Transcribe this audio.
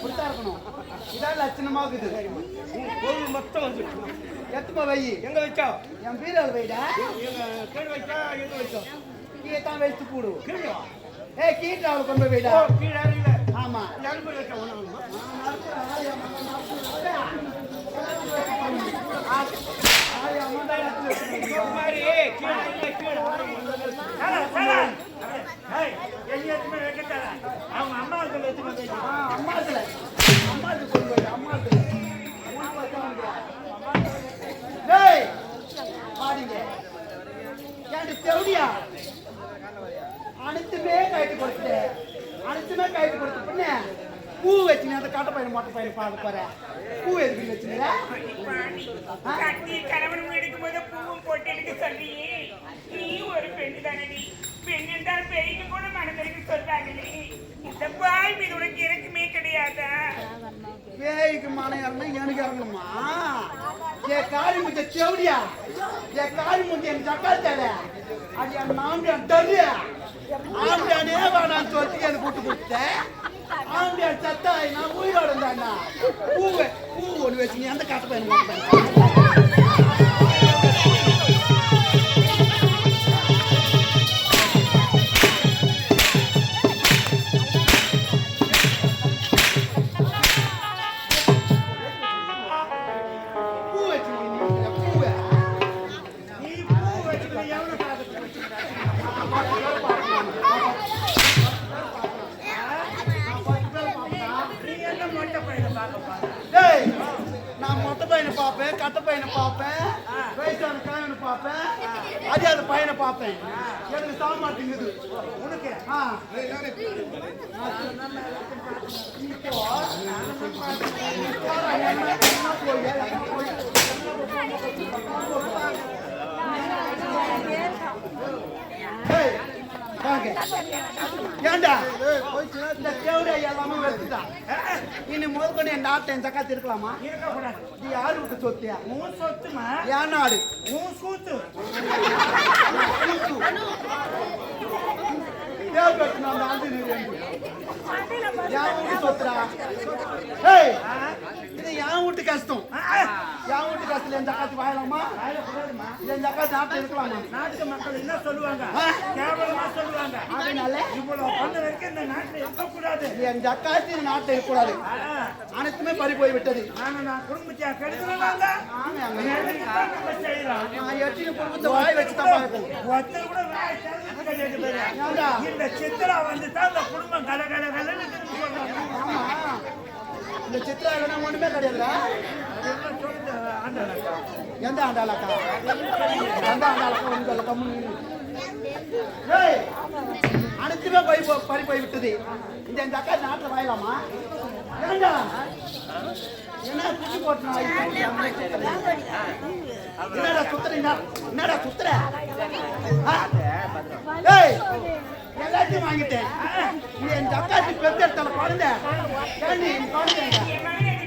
அப்படித்தான் இருக்கணும். இதான் லட்சணமா இருக்குது. பொருள் மொத்தம் வந்து எத்துமா வை. எங்க வச்சா? என் பீரோல வைடா. கீழே வச்சா எங்க வச்சா? கீழே தான் வச்சு கூடு. கீழே கீழே அவளை கொண்டு போய் வைடா. கீழே அறிவில. ஆமா. நடுப்புற வச்சா ஒண்ணு மாதிரி கீழே கீழே அவங்க அம்மாவுக்கு அம்மாத்துல கொண்டு போய் அம்மாத்துல டேய் பாருங்க ஏன்டி தெவடியா அனைத்துமே கைட்டு கொடுத்து பண்ண பூ வச்சுன்னு அந்த காட்ட பையன் மொட்டை பையன் பார்க்க போற பூ எதுக்கு வச்சுங்க கட்டி கணவன் எடுக்கும் போது பூவும் போட்டு எடுக்க சொல்லி நீ ஒரு பெண்ணு தானே பெண் என்றால் பெய்யும் கூட மனதிற்கு சொல்றாங்களே இந்த பாய் மீது உனக்கு இறக்குமே கிடையாதா பேய்க்கு மனம் இறங்க எனக்கு இறங்கணுமா என் காரி முஞ்ச செவடியா என் காரி முஞ்ச என் சக்காத்தால அது என் மாமியான் தரு ஆம்பியானே வாடான்னு சொல்லி எனக்கு கூட்டு கொடுத்தேன் ஆம்பியான் சத்தா நான் உயிரோட இருந்தாண்ணா பூ ஒன்று வச்சு நீ அந்த காட்ட பையன் மாட்டேன் நான் மொட்டை பையனை பார்ப்பேன் கட்ட பையனை பார்ப்பேன் வயசான காயனை பார்ப்பேன் அடியாத பையனை பார்ப்பேன் எனக்கு சாக மாட்டேங்குது உனக்கு ஏண்டா இந்த தேவடியா எல்லாமே வச்சுட்டான் இனி முதற்கொண்டு என் நாட்டை என் சக்காத்து இருக்கலாமா? நீ யாரு விட்டு சொத்தியா? உன் சொத்துமா? என் நாடு உன் கூத்து தேவ கட்டணும் அந்த ஆண்டு என் வீட்டு சொத்துறா. இது என் வீட்டு கஷ்டம். என் வீட்டு கஷ்டத்துல என் சக்காத்து வாயலாமா? என் சக்காத்து நாட்டை இருக்கலாமா? நாட்டு மக்கள் என்ன சொல்லுவாங்க? கேவலமா சொல்லுவாங்க. அதனால இவ்வளவு பண்ண வரைக்கும் இந்த நாட்டுல இருக்கக்கூடாது. என் சக்காத்து நாட்டை இருக்கக்கூடாது. அனைத்துமே பறி போய் விட்டது. நான் குடும்பத்தியா கெடுத்துருவாங்க. நான் எட்டின குடும்பத்தை வாய் வச்சுதான் பார்ப்பேன். ஒருத்தர் கூட வாய் திறந்து கிடையாது. இந்த சித்திரா வந்து தான் இந்த குடும்பம் கலகலகலன்னு சொல்றாங்க. ஆமா இந்த சித்ரா இல்லைன்னா ஒண்ணுமே கிடையாதுடா. எந்த ஆண்டாளக்கா ஒன்று கம்முன்னு அனைத்துமே பறி போய் விட்டது. இந்த அக்கா நாட்டில் வாயலாமா? ஏண்டா என்ன குட்டி போட்டா என்னடா சுத்துறீங்க? என்னடா சுத்துற? எல்லாத்தையும் வாங்கிட்டேன். என் அக்காச்சி பெருத்த குழந்தை குழந்தைங்க